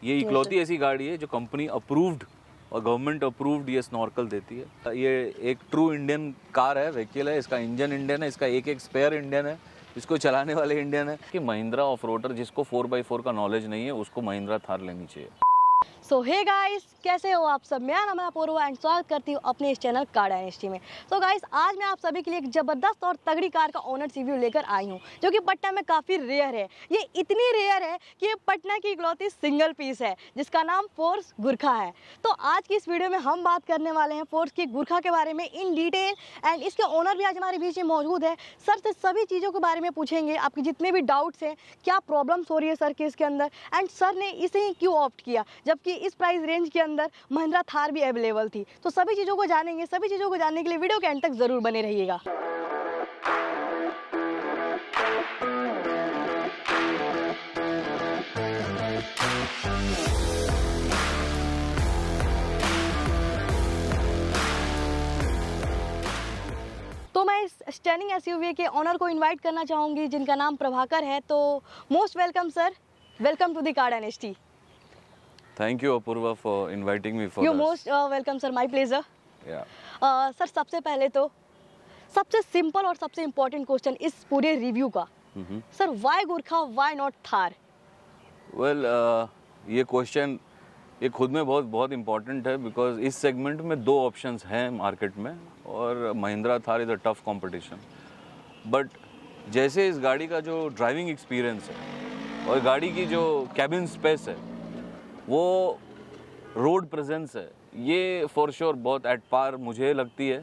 ये इकलौती ऐसी गाड़ी है जो कंपनी अप्रूव्ड और गवर्नमेंट अप्रूव्ड ये स्नॉर्कल देती है। ये एक ट्रू इंडियन कार है, व्हीकल है, इसका इंजन इंडियन है, इसका एक एक स्पेयर इंडियन है, इसको चलाने वाले इंडियन है। कि महिंद्रा ऑफ रोडर जिसको 4x4 का नॉलेज नहीं है उसको महिंद्रा थार लेनी चाहिए। सो हे गाइस, कैसे हो आप सब? मेरा नाम है अपूर्वा एंड स्वागत करती हूँ अपने इस चैनल कार डायनेस्टी में। सो गाइस, आज मैं आप सभी के लिए एक ज़बरदस्त और तगड़ी कार का ओनर्स रिव्यू लेकर आई हूँ जो कि पटना में काफ़ी रेयर है। ये इतनी रेयर है कि ये पटना की इकलौती सिंगल पीस है जिसका नाम फोर्स गुरखा है। तो आज की इस वीडियो में हम बात करने वाले हैं फोर्स की गुरखा के बारे में इन डिटेल, एंड इसके ओनर भी आज हमारे बीच में मौजूद है। सर से सभी चीज़ों के बारे में पूछेंगे, आपके जितने भी डाउट्स हैं, क्या प्रॉब्लम्स हो रही है सर के इसके अंदर, एंड सर ने इसे ही क्यों ऑप्ट किया जबकि इस प्राइस रेंज के अंदर महिंद्रा थार भी अवेलेबल थी। तो सभी चीज़ों को जानेंगे। सभी चीज़ों को जानने के लिए वीडियो के एंड तक ज़रूर बने रहिएगा। तो मैं इस स्टैंडिंग एसयूवी के ओनर को इनवाइट करना चाहूँगी जिनका नाम प्रभाकर है। तो most welcome sir, welcome to the car dynasty. Thank you Apoorva for inviting me for you most welcome sir, my pleasure. Sir सबसे पहले तो सबसे सिंपल और सबसे इम्पोर्टेंट क्वेश्चन इस पूरे रिव्यू का, sir why Gurkha, why not Thar? Well ये क्वेश्चन ये खुद में बहुत इम्पोर्टेंट है बिकॉज इस सेगमेंट में दो ऑप्शंस हैं मार्केट में और Mahindra Thar is a tough competition. But जैसे इस गाड़ी का जो ड्राइविंग एक्सपीरियंस है और गाड़ी की जो कैबिन स्पेस है, वो रोड प्रेजेंस है, ये फॉर श्योर बहुत एट पार मुझे लगती है।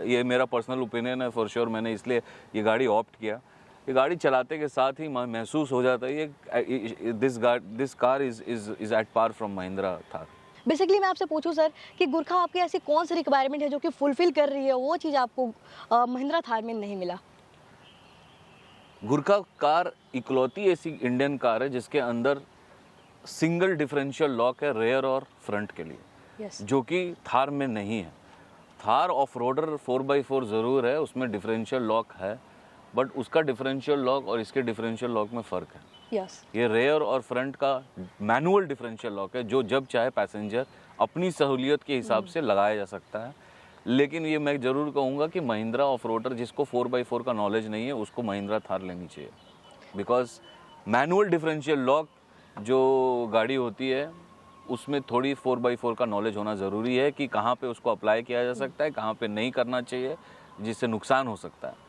ये मेरा पर्सनल ओपिनियन है फॉर श्योर। मैंने इसलिए ये गाड़ी ऑप्ट किया। ये गाड़ी चलाते के साथ ही महसूस हो जाता है ये this car is at par from Mahindra Thar. Basically मैं आपसे पूछूं सर कि गुरखा आपकी ऐसी कौन सी रिक्वायरमेंट है जो कि फुलफिल कर रही है, वो चीज़ आपको महिंद्रा थार में नहीं मिला? गुरखा कार इकलौती ऐसी इंडियन कार है जिसके अंदर सिंगल डिफरेंशियल लॉक है रेयर और फ्रंट के लिए, yes. जो कि थार में नहीं है। थार ऑफ रोडर 4x4 ज़रूर है, उसमें डिफरेंशियल लॉक है, बट उसका डिफरेंशियल लॉक और इसके डिफरेंशियल लॉक में फ़र्क है। yes. ये रेयर और फ्रंट का मैनुअल डिफरेंशियल लॉक है जो जब चाहे पैसेंजर अपनी सहूलियत के हिसाब से लगाया जा सकता है। लेकिन ये मैं ज़रूर कहूँगा कि महिंद्रा ऑफ रोडर जिसको 4x4 का नॉलेज नहीं है उसको महिंद्रा थार लेनी चाहिए। बिकॉज मैनुअल डिफरेंशियल लॉक जो गाड़ी होती है उसमें थोड़ी 4x4 का नॉलेज होना ज़रूरी है कि कहाँ पे उसको अप्लाई किया जा सकता है, कहाँ पे नहीं करना चाहिए जिससे नुकसान हो सकता है।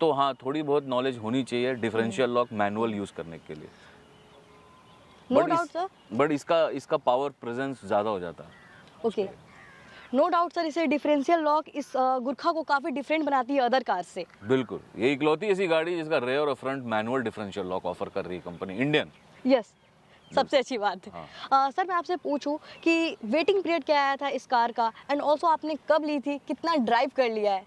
तो हाँ, थोड़ी बहुत नॉलेज होनी चाहिए डिफरेंशियल लॉक मैनुअल यूज़ करने के लिए। नो डाउट सर, बट इसका पावर प्रेजेंस ज़्यादा हो जाता है। ओके, नो डाउट सर, इसे डिफरेंशियल लॉक इस गुरखा को काफ़ी डिफरेंट बनाती है अदर कार से। बिल्कुल, ये इकलौती ऐसी गाड़ी जिसका रेयर और front manual differential lock offer कर रही है कंपनी इंडियन। यस, सबसे अच्छी बात है। हाँ। सर मैं आपसे पूछूं कि वेटिंग पीरियड क्या आया था इस कार का, एंड ऑल्सो आपने कब ली थी, कितना ड्राइव कर लिया है?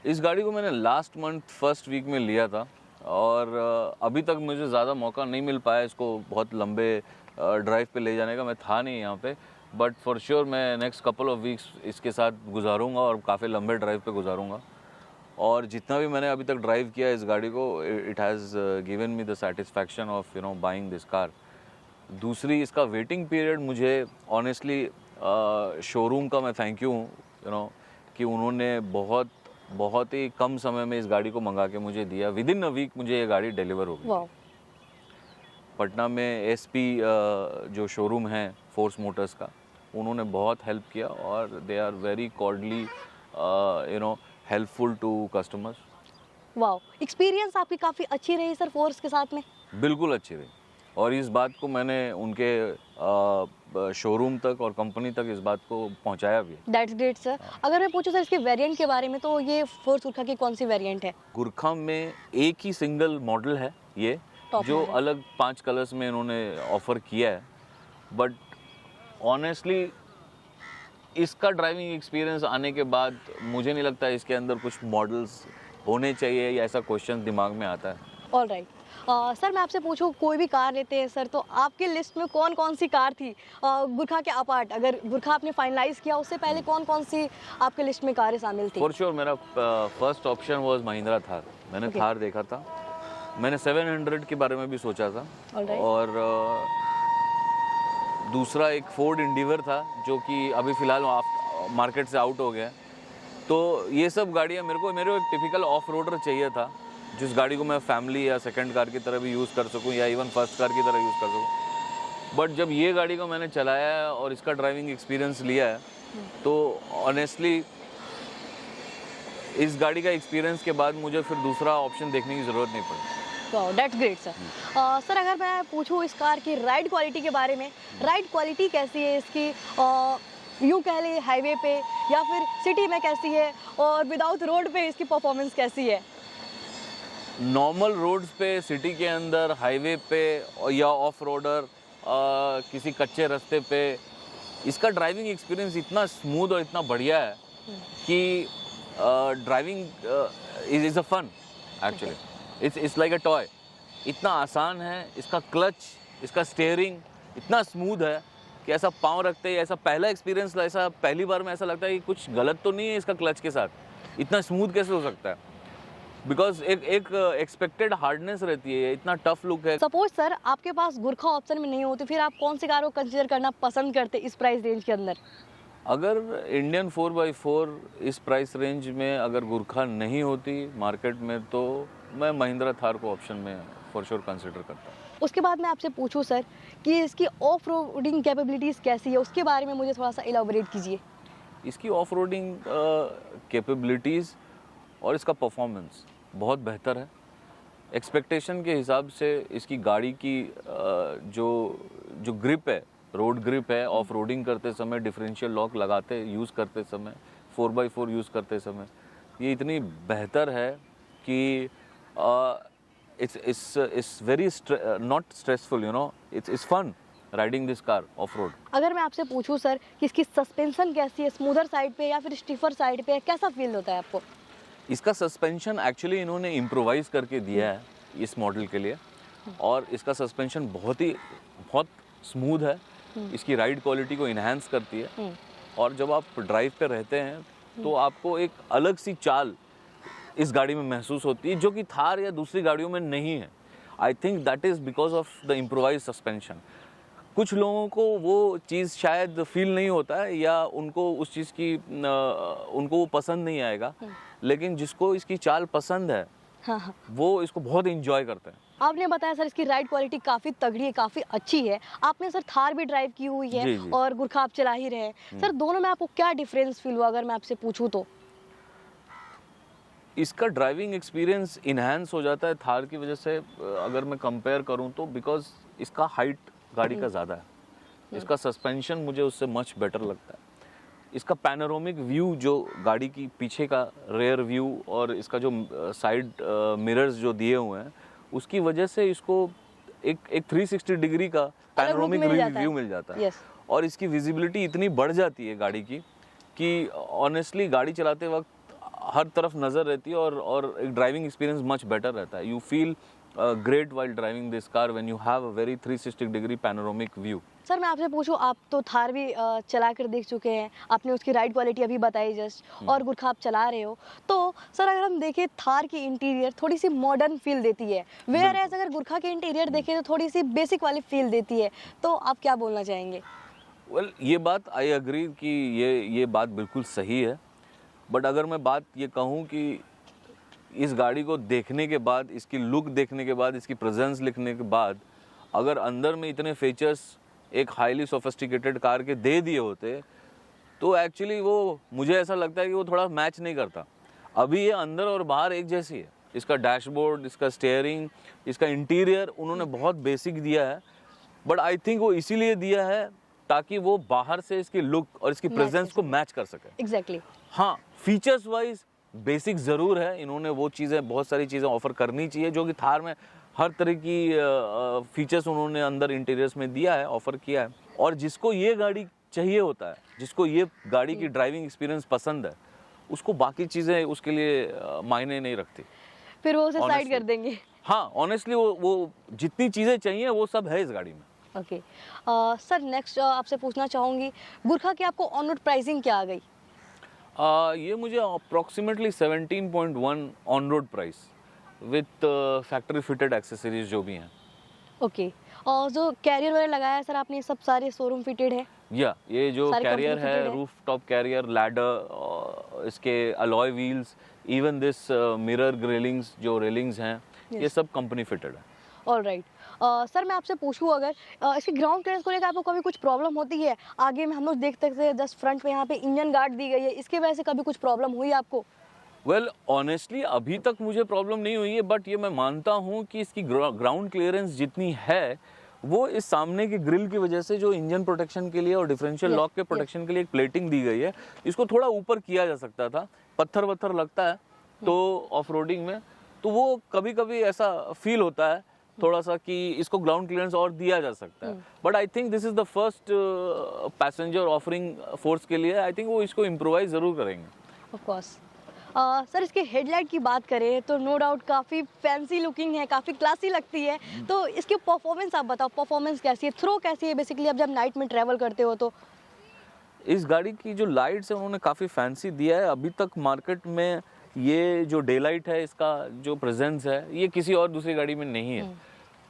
इस गाड़ी को मैंने लास्ट मंथ फर्स्ट वीक में लिया था और अभी तक मुझे ज़्यादा मौका नहीं मिल पाया इसको बहुत लंबे ड्राइव पे ले जाने का। मैं था नहीं यहाँ पे, बट फॉर श्योर मैं नेक्स्ट कपल ऑफ वीक्स इसके साथ गुजारूंगा और काफ़ी लंबे ड्राइव पे गुजारूंगा। और जितना भी मैंने अभी तक ड्राइव किया इस गाड़ी को, it has given me the satisfaction of buying this car. दूसरी, इसका वेटिंग पीरियड मुझे ऑनेस्टली शोरूम का मैं थैंक यू कि उन्होंने बहुत ही कम समय में इस गाड़ी को मंगा के मुझे दिया। विद इन अ वीक मुझे ये गाड़ी डिलीवर हो गई। पटना में एसपी जो शोरूम है फोर्स मोटर्स का, उन्होंने बहुत हेल्प किया और they are very cordially helpful to customers. Wow, experience आपकी काफ़ी अच्छी रही सर फोर्स के साथ में? बिल्कुल अच्छी रही, और इस बात को मैंने उनके शोरूम तक और कंपनी तक इस बात को पहुंचाया भी। That's great sir. अगर मैं पूछूं सर इसके वेरिएंट के बारे में, तो ये फोर्स गुरखा की कौन सी वेरिएंट है? गुरखा में एक ही सिंगल मॉडल है ये, जो अलग 5 कलर्स में इन्होंने ऑफर किया है। बट ऑनेस्टली इसका ड्राइविंग एक्सपीरियंस आने के बाद मुझे नहीं लगता इसके अंदर कुछ मॉडल्स होने चाहिए या ऐसा क्वेश्चन दिमाग में आता है। All right. सर मैं आपसे पूछूं, कोई भी कार लेते हैं सर, तो आपकी लिस्ट में कौन कौन सी कार थी गुरखा के अपार्ट? अगर गुरखा आपने फाइनलाइज किया उससे पहले कौन कौन सी आपके लिस्ट में कारें शामिल थी? फॉर श्योर मेरा first option was Mahindra Thar. मैंने थार देखा था, मैंने 700 के बारे में भी सोचा था। और दूसरा एक फोर्ड इंडिवर था जो कि अभी फ़िलहाल मार्केट से आउट हो गया है। तो ये सब गाड़ियाँ मेरे को एक टिपिकल ऑफ रोडर चाहिए था, जिस गाड़ी को मैं फैमिली या सेकंड कार की तरह भी यूज़ कर सकूँ या इवन फर्स्ट कार की तरह यूज़ कर सकूँ। बट जब ये गाड़ी को मैंने चलाया है और इसका ड्राइविंग एक्सपीरियंस लिया है, तो ऑनेस्टली इस गाड़ी का एक्सपीरियंस के बाद मुझे फिर दूसरा ऑप्शन देखने की ज़रूरत नहीं पड़ी। That's great sir. सर अगर मैं पूछूँ इस कार की राइड क्वालिटी के बारे में, राइड क्वालिटी कैसी है इसकी, यूँ कह ले हाईवे पे या फिर सिटी में कैसी है, और विदाउट रोड पे इसकी परफॉर्मेंस कैसी है? नॉर्मल रोड्स पे, सिटी के अंदर, हाईवे पे या ऑफ रोडर, किसी कच्चे रास्ते पे, इसका ड्राइविंग एक्सपीरियंस इतना स्मूथ और इतना बढ़िया है कि driving is a fun actually. It's like a toy. इतना आसान है, इसका क्लच, इसका स्टीयरिंग इतना स्मूथ है कि ऐसा पाँव रखते ही ऐसा पहला एक्सपीरियंस, ऐसा पहली बार में ऐसा लगता है कि कुछ गलत तो नहीं है इसका क्लच के साथ, इतना स्मूथ कैसे हो सकता है, बिकॉज एक एक्सपेक्टेड हार्डनेस रहती है, इतना टफ लुक है। सपोज सर आपके पास गुरखा ऑप्शन में नहीं होती, फिर आप कौन सी कार को कंसीडर करना पसंद करते इस प्राइस रेंज के अंदर? अगर इंडियन 4x4 इस प्राइस रेंज में अगर गुरखा नहीं होती मार्केट में, तो मैं महिंद्रा थार को ऑप्शन में फॉर श्योर कंसिडर करता हूँ। उसके बाद मैं आपसे पूछूं सर कि इसकी ऑफ रोडिंग कैपेबिलिटीज़ कैसी है, उसके बारे में मुझे थोड़ा सा इलाबोरेट कीजिए। इसकी ऑफ रोडिंग कैपेबिलिटीज़ और इसका परफॉर्मेंस बहुत बेहतर है। एक्सपेक्टेशन के हिसाब से इसकी गाड़ी की जो ग्रिप है, रोड ग्रिप है, ऑफ रोडिंग करते समय, डिफरेंशियल लॉक लगाते यूज़ करते समय, 4x4 यूज़ करते समय, ये इतनी बेहतर है कि it's very not stressful, you know, it's fun riding this car off road। अगर मैं आपसे पूछूं सर कि इसकी सस्पेंशन कैसी है, स्मूदर साइड पे या फिर स्टीफर साइड पे, कैसा फील होता है आपको? इसका सस्पेंशन एक्चुअली इन्होंने इम्प्रोवाइज़ करके दिया है इस मॉडल के लिए, और इसका सस्पेंशन बहुत स्मूथ है, इसकी राइड क्वालिटी को इन्हांस करती है, और जब आप ड्राइव पे रहते हैं तो आपको एक अलग सी चाल इस गाड़ी में महसूस होती है जो कि थार या दूसरी गाड़ियों में नहीं है। I think that is because of the improvise suspension. कुछ लोगों को वो चीज़ शायद फील नहीं होता है या उनको उस चीज़ की उनको वो पसंद नहीं आएगा, लेकिन जिसको इसकी चाल पसंद है हाँ। वो इसको बहुत इंजॉय करते हैं। आपने बताया सर इसकी राइड क्वालिटी काफ़ी तगड़ी है, काफ़ी अच्छी है। आपने सर थार भी ड्राइव की हुई है जी। और गुरखा आप चला ही रहे हैं। सर दोनों में आपको क्या डिफरेंस फील हुआ अगर मैं आपसे पूछूं तो? इसका ड्राइविंग एक्सपीरियंस इन्हांस हो जाता है थार की वजह से, अगर मैं कंपेयर करूं तो, बिकॉज इसका हाइट गाड़ी का ज़्यादा है, इसका सस्पेंशन मुझे उससे मच बेटर लगता है। इसका पैनोरामिक व्यू, जो गाड़ी की पीछे का रेयर व्यू और इसका जो साइड मिरर्स जो दिए हुए हैं, उसकी वजह से इसको एक 360 डिग्री का पैनोरामिक व्यू मिल जाता है। और इसकी विजिबिलिटी इतनी बढ़ जाती है गाड़ी की कि ऑनेस्टली गाड़ी चलाते वक्त हर तरफ नज़र रहती है, और एक ड्राइविंग एक्सपीरियंस मच बेटर रहता है। You feel great while driving this car when you have a very 360 degree panoramic view. Sir मैं आपसे पूछूं, आप तो थार भी चला कर देख चुके हैं, आपने उसकी राइड क्वालिटी अभी बताई जस्ट, और गुरखा आप चला रहे हो, तो सर अगर हम देखें थार की इंटीरियर थोड़ी सी मॉडर्न फील देती है, वेयर एज अगर गुरखा की इंटीरियर देखें तो थोड़ी सी बेसिक वाली फील देती है, तो आप क्या बोलना चाहेंगे? वेल, ये बात आई एग्री कि ये बात बिल्कुल सही है, बट अगर मैं बात ये कहूँ कि इस गाड़ी को देखने के बाद, इसकी लुक देखने के बाद, इसकी प्रेजेंस लिखने के बाद, अगर अंदर में इतने फीचर्स एक हाईली सोफिस्टिकेटेड कार के दे दिए होते, तो एक्चुअली वो, मुझे ऐसा लगता है कि वो थोड़ा मैच नहीं करता। अभी ये अंदर और बाहर एक जैसी है। इसका डैशबोर्ड, इसका स्टीयरिंग, इसका इंटीरियर उन्होंने बहुत बेसिक दिया है, बट आई थिंक वो इसीलिए दिया है ताकि वो बाहर से इसकी लुक और इसकी प्रेजेंस को मैच कर सके। एग्जैक्टली। हाँ, फीचर्स वाइज बेसिक ज़रूर है, इन्होंने वो चीज़ें, बहुत सारी चीज़ें ऑफर करनी चाहिए जो कि थार में हर तरह की फीचर्स उन्होंने अंदर इंटीरियर्स में दिया है, ऑफर किया है। और जिसको ये गाड़ी चाहिए होता है, जिसको ये गाड़ी की ड्राइविंग एक्सपीरियंस पसंद है, उसको बाकी चीज़ें उसके लिए मायने नहीं रखती, फिर वो उसे साइड कर देंगे। हाँ, ऑनेस्टली वो जितनी चीज़ें चाहिए वो सब है इस गाड़ी में। ओके सर, नेक्स्ट आपसे पूछना चाहूँगी, गुरखा की आपको ऑन रोड प्राइसिंग क्या आ गई? ये मुझे approximately 17.1 on road price with factory fitted accessories जो भी हैं। ओके और जो कैरियर वगैरह लगाया है सर आपने, ये सब सारे शोरूम फिटेड है? या ये जो सारी कैरियर company fitted है, है? रूफ टॉप कैरियर, लैडर, इसके alloy wheels, even this mirror grillings, जो रेलिंग्स हैं, ये Yes. सब कंपनी फिटेड है। All right. सर मैं आपसे पूछूं, अगर इसके ग्राउंड क्लियरेंस को लेकर आपको कभी कुछ प्रॉब्लम होती है? आगे में हम लोग देख सकते हैं जस्ट फ्रंट पे यहाँ पे इंजन गार्ड दी गई है, इसकी वजह से कभी कुछ प्रॉब्लम हुई आपको? वेल ऑनेस्टली अभी तक मुझे प्रॉब्लम नहीं हुई है, बट ये मैं मानता हूँ कि इसकी ग्राउंड क्लियरेंस जितनी है वो इस सामने की ग्रिल की वजह से, जो इंजन प्रोटेक्शन के लिए और डिफरेंशियल Yes, लॉक के yes. प्रोटेक्शन के लिए एक प्लेटिंग दी गई है, इसको थोड़ा ऊपर किया जा सकता था। पत्थर वत्थर लगता है तो ऑफ रोडिंग में, तो वो कभी कभी ऐसा फील होता है थोड़ा सा कि इसको ग्राउंड क्लियरेंस और दिया जा सकता है। But I think this is the first passenger offering force के लिए, आई थिंक वो इसको इम्प्रोवाइज जरूर करेंगे। Of course. सर इसके हेडलाइट की बात करें तो नो डाउट काफ़ी फैंसी लुकिंग है, काफ़ी क्लासी लगती है। तो इसकी परफॉर्मेंस आप बताओ, परफॉर्मेंस कैसी है, थ्रो कैसी है बेसिकली आप जब नाइट में ट्रैवल करते हो तो? इस गाड़ी की जो लाइट्स है उन्होंने काफ़ी फैंसी दिया है। अभी तक मार्केट में ये जो डे लाइट है, इसका जो प्रेजेंस है, ये किसी और दूसरी गाड़ी में नहीं है।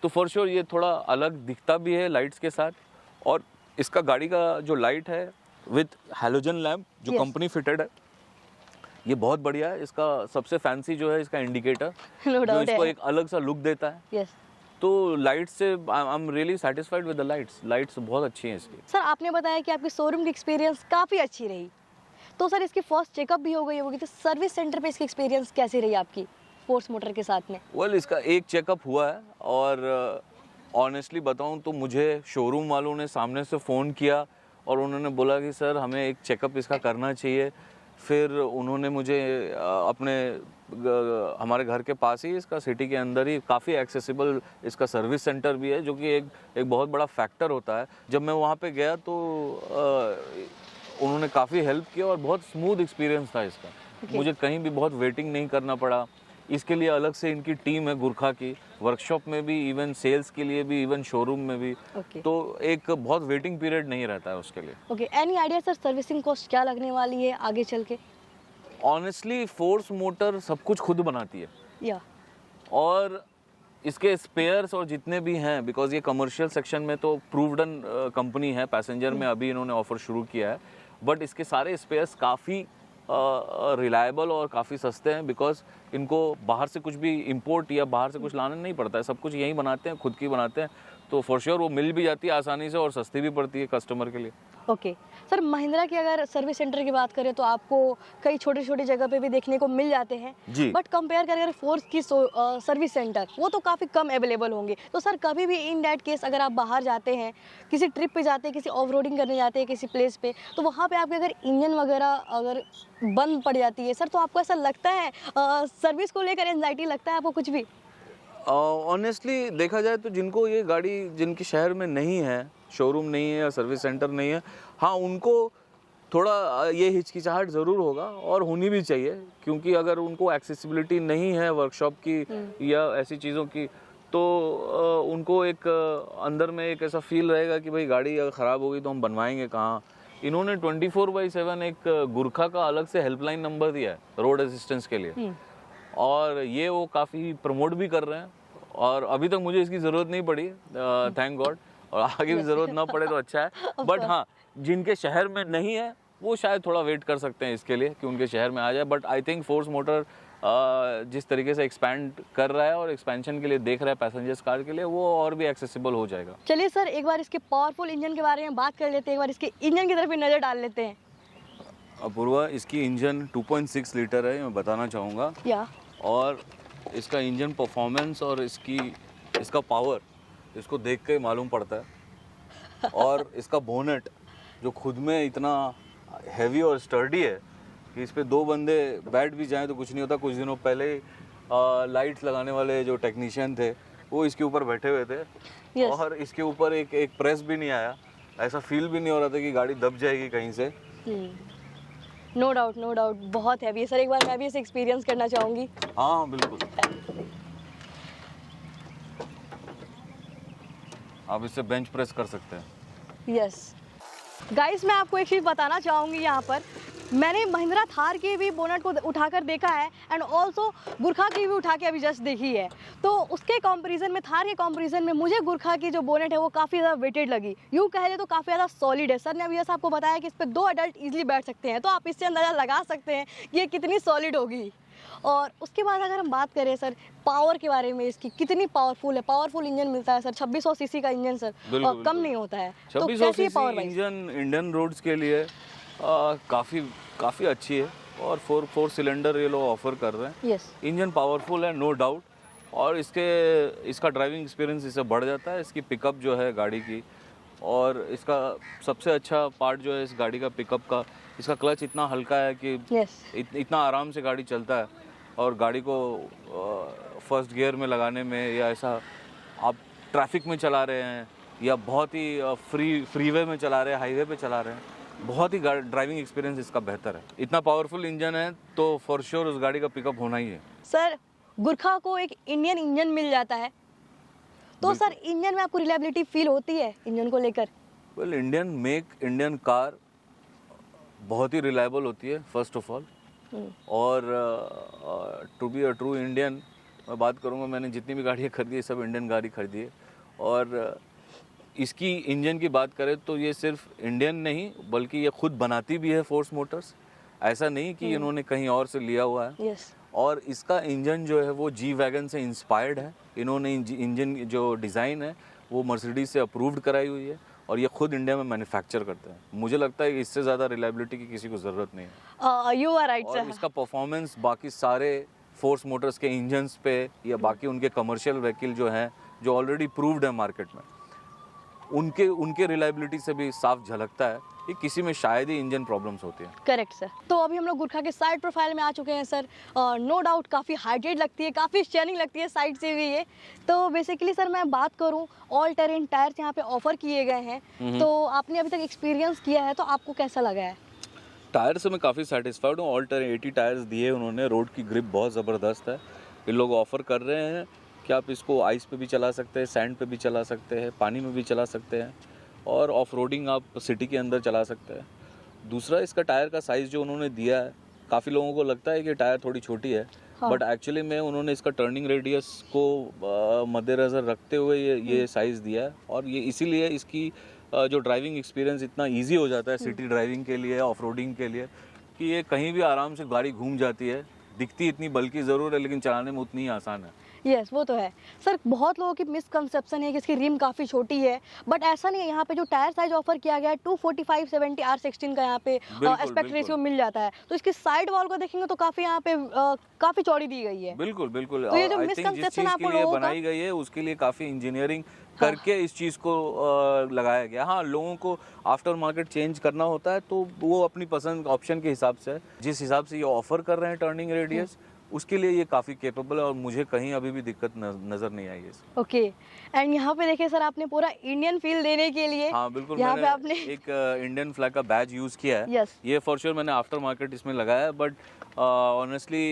तो फॉर श्योर ये थोड़ा अलग दिखता भी है लाइट्स के साथ। और इसका गाड़ी का जो लाइट है विथ हैलोजन लैम्प जो Yes. कंपनी फिटेड है, ये बहुत बढ़िया है। इसका सबसे फैंसी जो है इसका इंडिकेटर, No जो doubt इसको है। एक अलग सा लुक देता है। यस। तो लाइट्स से I am really satisfied with the lights. Lights बहुत अच्छी हैं इसकी। सर आपने बताया कि आपकी शोरूम की एक्सपीरियंस काफ़ी अच्छी रही, तो सर इसकी फर्स्ट चेकअप भी हो गई होगी, तो सर्विस सेंटर पे इसकी एक्सपीरियंस कैसी रही आपकी फोर्स मोटर के साथ में? वेल इसका एक चेकअप हुआ है, और ऑनेस्टली बताऊं तो मुझे शोरूम वालों ने सामने से फ़ोन किया और उन्होंने बोला कि सर हमें एक चेकअप इसका करना चाहिए। फिर उन्होंने मुझे हमारे घर के पास ही, इसका सिटी के अंदर ही काफ़ी एक्सेसिबल इसका सर्विस सेंटर भी है, जो कि एक बहुत बड़ा फैक्टर होता है। जब मैं वहाँ पे गया तो उन्होंने काफ़ी हेल्प किया और बहुत स्मूथ एक्सपीरियंस था इसका। मुझे कहीं भी बहुत वेटिंग नहीं करना पड़ा। इसके लिए अलग से इनकी टीम है गुरखा की, वर्कशॉप में भी, इवन सेल्स के लिए भी, इवन शोरूम में भी। ओके तो एक बहुत वेटिंग पीरियड नहीं रहता है उसके लिए। Okay. Any idea sir servicing cost क्या लगने वाली है आगे चल के? ऑनेस्टली फोर्स मोटर सब कुछ खुद बनाती है, या और इसके स्पेयर्स और जितने भी हैं, बिकॉज ये कमर्शियल सेक्शन में तो प्रूवडन कंपनी है, पैसेंजर में अभी इन्होंने ऑफर शुरू किया है, बट इसके सारे स्पेयर्स काफ़ी रिलायबल और काफ़ी सस्ते हैं, बिकॉज इनको बाहर से कुछ भी इंपोर्ट या बाहर से कुछ लाना नहीं पड़ता है। सब कुछ यहीं बनाते हैं, खुद की बनाते हैं, तो फॉर श्योर वो मिल भी जाती है आसानी से और सस्ती भी पड़ती है कस्टमर के लिए। ओके सर, महिंद्रा की अगर सर्विस सेंटर की बात करें तो आपको कई छोटी छोटी जगह पे भी देखने को मिल जाते हैं जी। बट कंपेयर करें अगर फोर्स की सर्विस सेंटर, वो तो काफ़ी कम अवेलेबल होंगे। तो सर कभी भी इन दैट केस अगर आप बाहर जाते हैं, किसी ट्रिप पे जाते हैं, किसी ऑफ रोडिंग करने जाते हैं किसी प्लेस पे, तो वहाँ पे आपके अगर इंजन वगैरह अगर बंद पड़ जाती है सर, तो आपको ऐसा लगता है सर्विस को लेकर एंजाइटी लगता है आपको कुछ भी? ऑनेस्टली देखा जाए तो जिनको ये गाड़ी, जिनके शहर में नहीं है, शोरूम नहीं है या सर्विस सेंटर नहीं है, हाँ उनको थोड़ा ये हिचकिचाहट ज़रूर होगा और होनी भी चाहिए, क्योंकि अगर उनको एक्सेसिबिलिटी नहीं है वर्कशॉप की या ऐसी चीज़ों की, तो उनको एक अंदर में एक ऐसा फील रहेगा कि भाई गाड़ी अगर ख़राब होगी तो हम बनवाएंगे कहाँ। इन्होंने 24/7 एक गुरखा का अलग से हेल्पलाइन नंबर दिया है रोड असिस्टेंस के लिए, और ये वो काफ़ी प्रमोट भी कर रहे हैं, और अभी तक मुझे इसकी ज़रूरत नहीं पड़ी, थैंक गॉड, और आगे भी ज़रूरत ना पड़े तो अच्छा है। बट हाँ, जिनके शहर में नहीं है वो शायद थोड़ा वेट कर सकते हैं इसके लिए कि उनके शहर में आ जाए। But I think force motor जिस तरीके से एक्सपैंड कर रहा है और एक्सपेंशन के लिए देख रहा है पैसेंजर्स कार के लिए, वो और भी एक्सेसिबल हो जाएगा। चलिए सर, एक बार इसके पावरफुल इंजन के बारे में बात कर लेते हैं, एक बार इसके इंजन की तरफ भी नज़र डाल लेते हैं। अपूर्वा, इसकी इंजन 2.6 लीटर है, मैं बताना चाहूँगा, या और इसका इंजन परफॉर्मेंस और इसका पावर इसको देख के मालूम पड़ता है। और इसका बोनेट जो खुद में इतना हैवी और स्टर्डी है कि इस पे दो बंदे बैठ भी जाएं तो कुछ नहीं होता। कुछ दिनों पहले लाइट्स लगाने वाले जो टेक्नीशियन थे वो इसके ऊपर बैठे हुए थे, Yes. और इसके ऊपर एक प्रेस भी नहीं आया, ऐसा फील भी नहीं हो रहा था कि गाड़ी दब जाएगी कहीं से। नो डाउट, नो डाउट, बहुत हैवी है सर। एक बार मैं भी इसे एक्सपीरियंस करना चाहूँगी। हाँ बिल्कुल, आप इससे बेंच प्रेस कर सकते हैं। यस गाइस, मैं आपको एक चीज़ बताना चाहूँगी यहाँ पर, मैंने महिंद्रा थार की भी बोनट को उठाकर देखा है एंड ऑल्सो गुरखा की भी उठा के अभी जस्ट देखी है। तो उसके कंपैरिजन में, थार के कंपैरिजन में मुझे गुरखा की जो बोनट है वो काफ़ी ज़्यादा वेटेड लगी। यूँ कह ले तो काफ़ी ज़्यादा सॉलिड है। सर ने अभी जैसा आपको बताया कि इस पर 2 अडल्ट ईजिली बैठ सकते हैं, तो आप इससे अंदाज़ा लगा सकते हैं कि ये कितनी सॉलिड होगी। और उसके बाद अगर हम बात करें सर पावर के बारे में, इसकी कितनी पावरफुल है, पावरफुल इंजन मिलता है सर, 2600 सीसी का इंजन सर, और कम नहीं होता है। तो 2600 कैसी CC power wise? Engine Indian roads के लिए काफ़ी अच्छी है और 4 सिलेंडर ये लोग ऑफर कर रहे हैं। यस, इंजन पावरफुल है, नो डाउट, और इसका ड्राइविंग एक्सपीरियंस इससे बढ़ जाता है। इसकी पिकअप जो है गाड़ी की, और इसका सबसे अच्छा पार्ट जो है इस गाड़ी का पिकअप का, इसका क्लच इतना हल्का है कि यस, इतना आराम से गाड़ी चलता है। और गाड़ी को फर्स्ट गियर में लगाने में, या ऐसा आप ट्रैफिक में चला रहे हैं या बहुत ही फ्रीवे में चला रहे हैं, हाईवे पे चला रहे हैं, बहुत ही ड्राइविंग एक्सपीरियंस इसका बेहतर है। इतना पावरफुल इंजन है तो फॉर श्योर उस गाड़ी का पिकअप होना ही है। सर गुरखा को एक इंडियन इंजन मिल जाता है, तो सर इंजन में आपको रिलायबिलिटी फील होती है इंजन को लेकर? Well, Indian make Indian car बहुत ही रिलायबल होती है फर्स्ट ऑफ ऑल। और to be a true Indian, मैं बात करूँगा, मैंने जितनी भी गाड़ियाँ खरीदी है सब इंडियन गाड़ी खरीदी है। और इसकी इंजन की बात करें तो ये सिर्फ इंडियन नहीं बल्कि ये खुद बनाती भी है, फोर्स मोटर्स। ऐसा नहीं कि इन्होंने कहीं और से लिया हुआ है। यस, और इसका इंजन जो है वो जी वैगन से इंस्पायर्ड है। इन्होंने इंजन जो डिज़ाइन है वो मर्सिडीज से अप्रूव्ड कराई हुई है, और ये खुद इंडिया में मैन्युफैक्चर करते हैं। मुझे लगता है कि इससे ज़्यादा रिलायबिलिटी की किसी को ज़रूरत नहीं है। यू आर राइट और सर। इसका परफॉर्मेंस बाकी सारे फोर्स मोटर्स के इंजन्स पे या बाकी उनके कमर्शियल व्हीकल जो हैं, जो ऑलरेडी प्रूव्ड है मार्केट में, उनके रिलायबिलिटी से भी साफ झलकता है कि किसी में शायद ही इंजन प्रॉब्लम्स होती हैं। Correct sir. तो अभी हम लोग गुरखा के साइड प्रोफाइल में आ चुके हैं सर। नो डाउट काफ़ी हाइटेड लगती है, काफ़ी स्टनिंग लगती है साइड से भी ये। तो बेसिकली सर मैं बात करूं, ऑल टेरेन टायर्स यहाँ पे ऑफर किए गए हैं, तो आपने अभी तक एक्सपीरियंस किया है, तो आपको कैसा लगा है? टायर से मैं काफ़ी सेटिस्फाइड हूँ। ऑल टेरेन 80 टायर्स दिए उन्होंने। रोड की ग्रिप बहुत ज़बरदस्त है। ये लोग ऑफ़र कर रहे हैं कि आप इसको आइस पे भी चला सकते हैं, सैंड पे भी चला सकते हैं, पानी में भी चला सकते हैं, और ऑफ रोडिंग आप सिटी के अंदर चला सकते हैं। दूसरा, इसका टायर का साइज़ जो उन्होंने दिया है, काफ़ी लोगों को लगता है कि टायर थोड़ी छोटी है, बट एक्चुअली में उन्होंने इसका टर्निंग रेडियस को मद्देनज़र रखते हुए ये साइज़ दिया है। और ये इसीलिए इसकी जो ड्राइविंग एक्सपीरियंस इतना इजी हो जाता है सिटी ड्राइविंग के लिए, ऑफ रोडिंग के लिए, कि ये कहीं भी आराम से गाड़ी घूम जाती है। दिखती इतनी बल्कि ज़रूर है, लेकिन चलाने में उतनी ही आसान है। यस, वो तो है सर। बहुत लोगों की मिसकंसेप्शन है कि इसकी रिम काफ़ी छोटी है, बट ऐसा नहीं है। यहाँ पे जो टायर साइज ऑफर किया गया है 245/70 R16 का यहाँ पे एस्पेक्ट रेशियो मिल जाता है। तो इसकी साइड वॉल को देखेंगे तो काफ़ी यहाँ पे काफ़ी चौड़ी दी गई है। बिल्कुल बिल्कुल। तो ये जो आई थिंक जिस मिसकंसेप्शन चीज़ आपको के लिए लोगों बनाई गई है उसके लिए काफ़ी इंजीनियरिंग करके इस चीज़ को लगाया गया। हाँ, लोगों को आफ्टर मार्केट चेंज करना होता है तो वो अपनी पसंद ऑप्शन के हिसाब से, जिस हिसाब से ये ऑफर कर रहे हैं टर्निंग रेडियस, उसके लिए ये काफ़ी केपेबल है, और मुझे कहीं अभी भी दिक्कत नज़र नहीं आई है। ओके, एंड यहाँ पे देखिए सर, आपने पूरा इंडियन फील देने के लिए, हाँ बिल्कुल, यहाँ पे मैंने आपने एक इंडियन फ्लैग का बैज यूज़ किया है। Yes. ये फॉर श्योर मैंने आफ्टर मार्केट इसमें लगाया है, बट ऑनेस्टली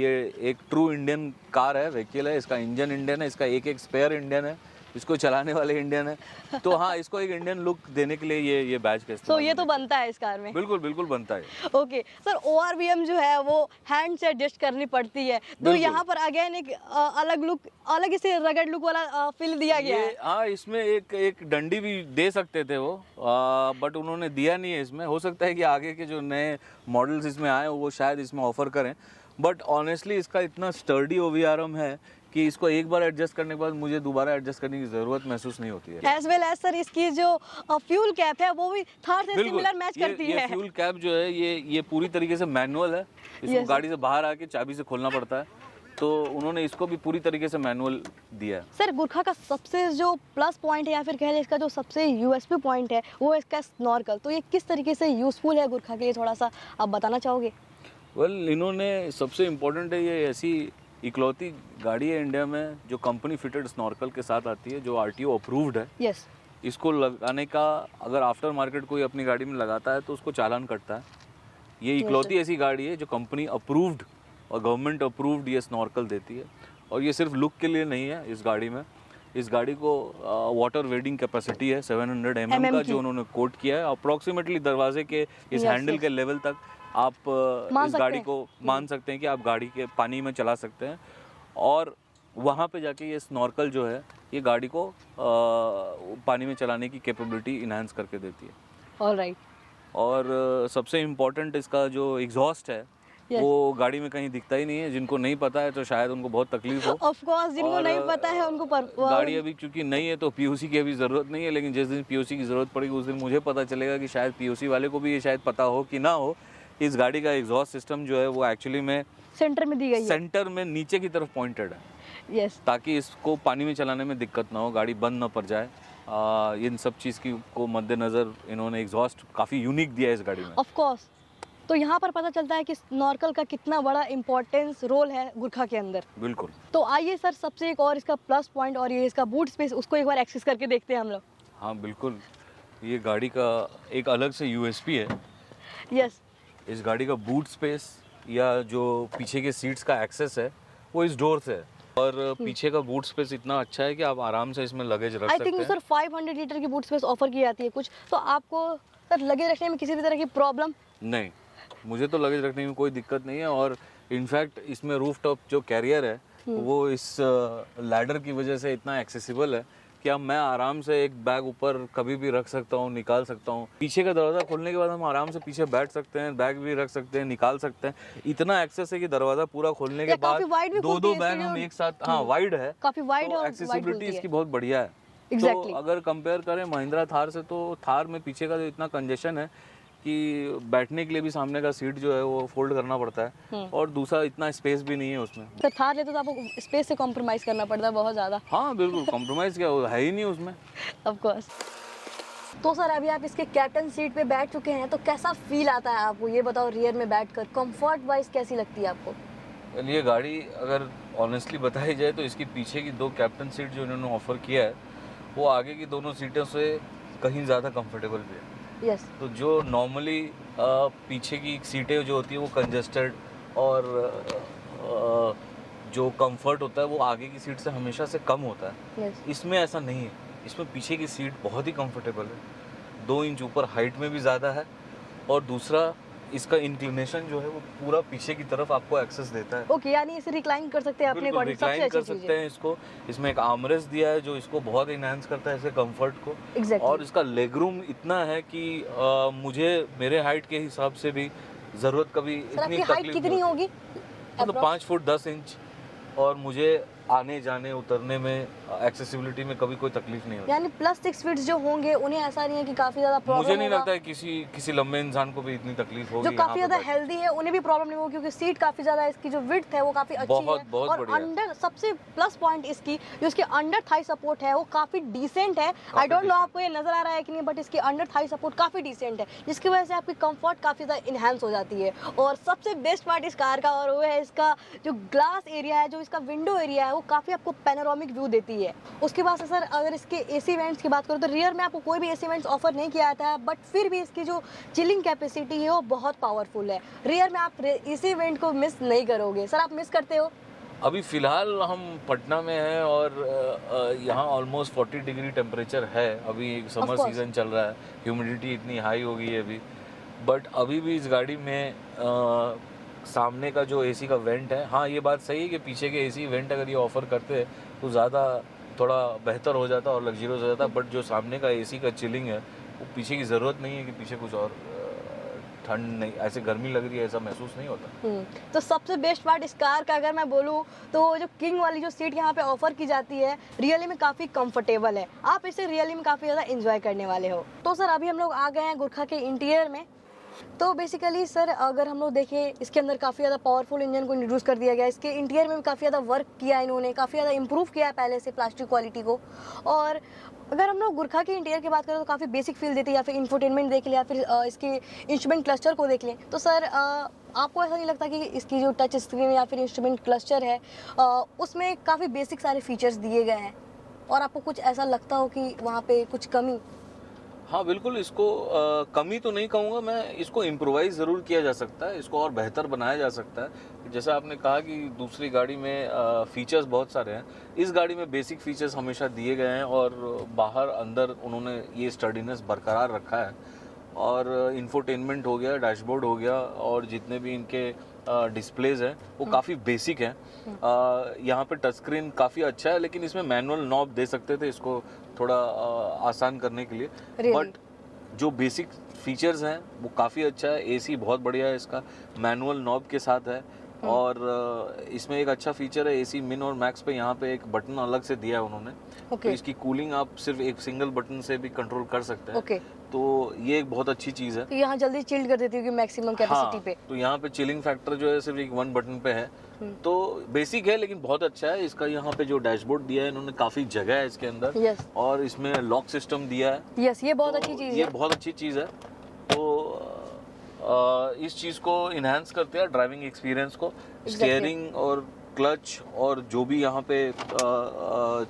ये एक ट्रू इंडियन कार है, व्हीकल है। इसका इंजन इंडियन है, इसका एक स्पेयर इंडियन है, इसको चलाने वाले इंडियन है। तो हाँ, इसको एक इंडियन लुक देने के लिए ये बैज का इस्तेमाल ये तो बनता है इस कार में। बिल्कुल बिल्कुल बनता है। ओके सर, ORVM जो है वो हैंड से एडजस्ट करनी पड़ती है, तो यहाँ पर अगेन एक अलग लुक, अलग इसे रगड़ लुक वाला फील दिया गया है। हाँ, इसमें एक डंडी भी दे सकते थे वो, बट उन्होंने दिया नहीं है इसमें। हो सकता है कि आगे के जो नए मॉडल्स इसमें आए वो शायद इसमें ऑफर करें, बट ऑनेस्टली इसका इतना स्टर्डी OVRM है कि इसको एक बार एडजस्ट करने के बाद मुझे दोबारा एडजस्ट करने की ज़रूरत महसूस नहीं होती है। एज वेल एज सर, इसकी जो फ्यूल कैप है वो भी थार से सिमिलर मैच करती है। ये फ्यूल कैप जो है ये पूरी तरीके से मैनुअल है। इसको गाड़ी से बाहर आके चाबी से खोलना पड़ता है, तो उन्होंने इसको भी पूरी तरीके से मैनुअल दिया है। सर गुरखा का सबसे जो प्लस पॉइंट है, या फिर कह लें इसका जो सबसे USP पॉइंट है, वो इसका स्नॉर्कल। तो ये किस तरीके से यूजफुल है गुरखा के लिए, थोड़ा सा आप बताना चाहोगे? वेल, इन्होंने सबसे इम्पोर्टेंट है, ये ऐसी इकलौती गाड़ी है इंडिया में जो कंपनी फिटेड स्नॉर्कल के साथ आती है, जो RTO अप्रूव्ड है। यस। इसको लगाने का अगर आफ्टर मार्केट कोई अपनी गाड़ी में लगाता है तो उसको चालान कटता है। ये इकलौती ऐसी गाड़ी है जो कंपनी अप्रूव्ड और गवर्नमेंट अप्रूव्ड ये स्नॉर्कल देती है। और ये सिर्फ लुक के लिए नहीं है। इस गाड़ी में, इस गाड़ी को वाटर वेडिंग कैपेसिटी है 700 mm का, जो उन्होंने कोट किया है। अप्रॉक्सीमेटली दरवाजे के इस हैंडल के लेवल तक आप मान इस सकते गाड़ी हैं। को मान सकते हैं कि आप गाड़ी के पानी में चला सकते हैं। और वहाँ पे जाके ये स्नॉर्कल जो है ये गाड़ी को पानी में चलाने की कैपेबिलिटी इन्हांस करके देती है। ऑलराइट। और सबसे इम्पोर्टेंट इसका जो एग्जॉस्ट है Yes. वो गाड़ी में कहीं दिखता ही नहीं है। जिनको नहीं पता है तो शायद उनको बहुत तकलीफ हो। ऑफ कोर्स जिनको और, नहीं पता है उनको गाड़ी अभी क्योंकि नहीं है तो पीयूसी की अभी ज़रूरत नहीं है, लेकिन जिस दिन पीयूसी की ज़रूरत पड़ेगी उस दिन मुझे पता चलेगा कि शायद पीयूसी वाले को भी ये शायद पता हो कि ना हो। इस गाड़ी का एग्जॉस्ट सिस्टम जो है वो एक्चुअली में सेंटर में दी गई है। सेंटर में नीचे की तरफ पॉइंटेड है, यस। ताकि इसको पानी में चलाने में दिक्कत ना हो, गाड़ी बंद ना पड़ जाए। इन सब चीज़ की को मद्देनज़र इन्होंने एग्जॉस्ट काफ़ी यूनिक दिया है इस गाड़ी में। Of course. तो यहाँ पर पता चलता है कि स्नॉर्कल का कितना बड़ा इम्पोर्टेंस रोल है गुरखा के अंदर। बिल्कुल। तो आइए सर सबसे एक और इसका प्लस पॉइंट और ये इसका बूट स्पेस उसको एक बार एक्सेस करके देखते हैं हम लोग। हाँ बिल्कुल, ये गाड़ी का एक अलग से यूएसपी है। यस। इस गाड़ी का बूट स्पेस या जो पीछे के सीट्स का एक्सेस है वो इस डोर से है। और पीछे का बूट स्पेस इतना अच्छा है कि आप आराम से इसमें लगेज रख आई सकते थिंक हैं। सर 500 लीटर की बूट स्पेस ऑफर की जाती है कुछ, तो आपको सर लगेज रखने में किसी भी तरह की प्रॉब्लम? नहीं, मुझे तो लगेज रखने में कोई दिक्कत नहीं है। और इनफैक्ट इसमें रूफ टॉप जो कैरियर है वो इस लैडर की वजह से इतना एक्सेसिबल है कि अब मैं आराम से एक बैग ऊपर कभी भी रख सकता हूँ, निकाल सकता हूँ। पीछे का दरवाज़ा खोलने के बाद हम आराम से पीछे बैठ सकते हैं, बैग भी रख सकते हैं, निकाल सकते हैं। इतना एक्सेस है कि दरवाज़ा पूरा खोलने के या काफी बाद wide भी दो खुलती दो है बैग इसकी हम जो- एक साथ, हाँ वाइड है, काफी वाइड तो और एक्सेसिबिलिटी इसकी बहुत बढ़िया है। Exactly. तो अगर कंपेयर करें महिंद्रा थार से, तो थार में पीछे का जो इतना कंजेशन है कि बैठने के लिए भी सामने का सीट जो है वो फोल्ड करना पड़ता है, और दूसरा इतना स्पेस भी नहीं है उसमें। सर थार लेते तो आपको स्पेस से कॉम्प्रोमाइज करना पड़ता है बहुत ज़्यादा। हाँ बिल्कुल, कॉम्प्रोमाइज़ क्या है ही नहीं उसमें। Of course. तो सर अभी आप इसके कैप्टन सीट पे बैठ चुके हैं, तो कैसा फील आता है आपको, ये बताओ रियर में बैठकर कंफर्ट वाइज कैसी लगती है आपको? ये गाड़ी अगर ऑनेस्टली बताई जाए तो इसकी पीछे की दो कैप्टन सीट जो इन्होंने ऑफर किया है वो आगे की दोनों सीटों से कहीं ज़्यादा कंफर्टेबल भी है। यस। तो जो नॉर्मली पीछे की सीटें जो होती है वो कंजेस्टेड और जो कंफर्ट होता है वो आगे की सीट से हमेशा से कम होता है। यस। इसमें ऐसा नहीं है, इसमें पीछे की सीट बहुत ही कंफर्टेबल है, 2 इंच ऊपर हाइट में भी ज़्यादा है, और दूसरा इसका इंक्लिनेशन जो है वो पूरा पीछे की तरफ आपको एक्सेस देता है। ओके, यानी इसे रिक्लाइन कर सकते हैं अपने बिल्कुल अकॉर्डिंग, सबसे रिक्लाइन कर अच्छी चीज सकते है। हैं इसको। इसमें एक आर्मरेस्ट दिया है जो इसको बहुत इनहांस करता है इसके कंफर्ट को। Exactly. और इसका लेग रूम इतना है कि मुझे मेरे हाइट के हिसाब से भी ज़रूरत कभी सर इतनी आपकी हाइट तकलीफ कितनी नहीं होगी? मतलब 5 फुट 10 इंच, और मुझे आने जाने उतरने में एक्सेसिबिलिटी में कभी कोई तकलीफ नहीं होती। यानी +6 फीट जो होंगे उन्हें ऐसा नहीं है कि काफी ज्यादा प्रॉब्लम मुझे नहीं होगा। लगता है किसी लंबे इंसान को भी इतनी तकलीफ होगी। जो यहाँ काफी पे ज्यादा बैठ के। हेल्दी है उन्हें भी प्रॉब्लम नहीं होगी, क्योंकि सीट काफी ज्यादा इसकी जो विड्थ है वो काफी अच्छी बहुत- है। बहुत और बढ़िया। अंडर सबसे प्लस पॉइंट इसकी जो इसके अंडर थाई सपोर्ट है वो काफी डिसेंट है। I don't know decent। आपको ये नजर आ रहा है कि नहीं, बट इसकी अंडर थाई सपोर्ट काफी डिसेंट है, जिसकी वजह से आपकी कंफर्ट काफी ज्यादा इनहेंस हो जाती है। और सबसे बेस्ट पार्ट इस कार का और वो है इसका जो ग्लास एरिया है, जो इसका विंडो एरिया है वो काफी आपको पैनोरामिक व्यू देती है। उसके बाद से सर अगर इसके एसी वेंट्स की बात करूँ तो रियर में आपको कोई भी एसी वेंट्स ऑफर नहीं किया जाता है, बट फिर भी इसकी जो चिलिंग कैपेसिटी है वो बहुत पावरफुल है। रियर में आप एसी वेंट को मिस नहीं करोगे। सर आप मिस करते हो? अभी फ़िलहाल हम पटना में हैं और यहाँ ऑलमोस्ट 40 डिग्री टेम्परेचर है। अभी समर course। सीज़न चल रहा है, ह्यूमिडिटी इतनी हाई हो गई है अभी, बट अभी भी इस गाड़ी में सामने का जो एसी का वेंट है, हाँ ये बात सही है कि पीछे के एसी वेंट अगर ये ऑफ़र करते तो ज़्यादा थोड़ा बेहतर हो जाता और लग्जरियस हो जाता, बट जो सामने का एसी का चिलिंग है वो पीछे की ज़रूरत नहीं है कि पीछे कुछ और ठंड नहीं, ऐसे गर्मी लग रही है ऐसा महसूस नहीं होता। तो सबसे बेस्ट पार्ट इस कार का अगर मैं बोलूँ तो वो जो किंग वाली जो सीट यहाँ पे ऑफर की जाती है रियली में काफ़ी कंफर्टेबल है, आप इसे रियली में काफ़ी ज़्यादा एंजॉय करने वाले हो। तो सर अभी हम लोग आ गए हैं गुरखा के इंटीरियर में। तो बेसिकली सर अगर हम लोग देखें इसके अंदर काफ़ी ज़्यादा पावरफुल इंजन को इंट्रोड्यूस कर दिया गया है। इसके इंटीरियर में भी काफ़ी ज़्यादा वर्क किया है इन्होंने, काफ़ी ज़्यादा इंप्रूव किया है पहले से प्लास्टिक क्वालिटी को। और अगर हम लोग गुरखा के इंटीरियर की बात करें तो काफ़ी बेसिक फील देती है, या फिर इंफोटेनमेंट देख लें या फिर इसके इंस्ट्रूमेंट क्लस्टर को देख लें तो सर आपको ऐसा नहीं लगता कि इसकी जो टच स्क्रीन या फिर इंस्ट्रूमेंट क्लस्टर है उसमें काफ़ी बेसिक सारे फीचर्स दिए गए हैं, और आपको कुछ ऐसा लगता हो कि वहाँ पे कुछ कमी? हाँ बिल्कुल, इसको कमी तो नहीं कहूँगा मैं, इसको इम्प्रोवाइज ज़रूर किया जा सकता है, इसको और बेहतर बनाया जा सकता है। जैसा आपने कहा कि दूसरी गाड़ी में फीचर्स बहुत सारे हैं, इस गाड़ी में बेसिक फीचर्स हमेशा दिए गए हैं और बाहर अंदर उन्होंने ये स्टडीनेस बरकरार रखा है। और इंफोटेनमेंट हो गया, डैशबोर्ड हो गया, और जितने भी इनके डिस्प्लेज हैं वो काफ़ी बेसिक हैं। यहाँ पे टच स्क्रीन काफ़ी अच्छा है, लेकिन इसमें मैनुअल नॉब दे सकते थे इसको थोड़ा आसान करने के लिए। Really? बट जो बेसिक फीचर्स हैं वो काफ़ी अच्छा है। एसी बहुत बढ़िया है इसका, मैनुअल नॉब के साथ है। और इसमें एक अच्छा फीचर है, एसी मिन और मैक्स पे यहाँ पे एक बटन अलग से दिया है उन्होंने। Okay. तो इसकी कूलिंग आप सिर्फ एक सिंगल बटन से भी कंट्रोल कर सकते हैं। ओके तो ये एक बहुत अच्छी चीज़ है। तो यहाँ जल्दी चिल्ड कर देती होगी मैक्सिमम कैपेसिटी पे। तो यहाँ पे चिलिंग फैक्टर जो है सिर्फ एक वन बटन पे है। तो बेसिक है लेकिन बहुत अच्छा है। इसका यहाँ पे जो डैशबोर्ड दिया है इन्होंने, काफी जगह है इसके अंदर। Yes. और इसमें लॉक सिस्टम दिया है। यस ये बहुत तो अच्छी चीज ये है। बहुत अच्छी चीज है। तो इस चीज को इनहेंस करते हैं ड्राइविंग एक्सपीरियंस को। स्टीयरिंग और क्लच और जो भी यहाँ पे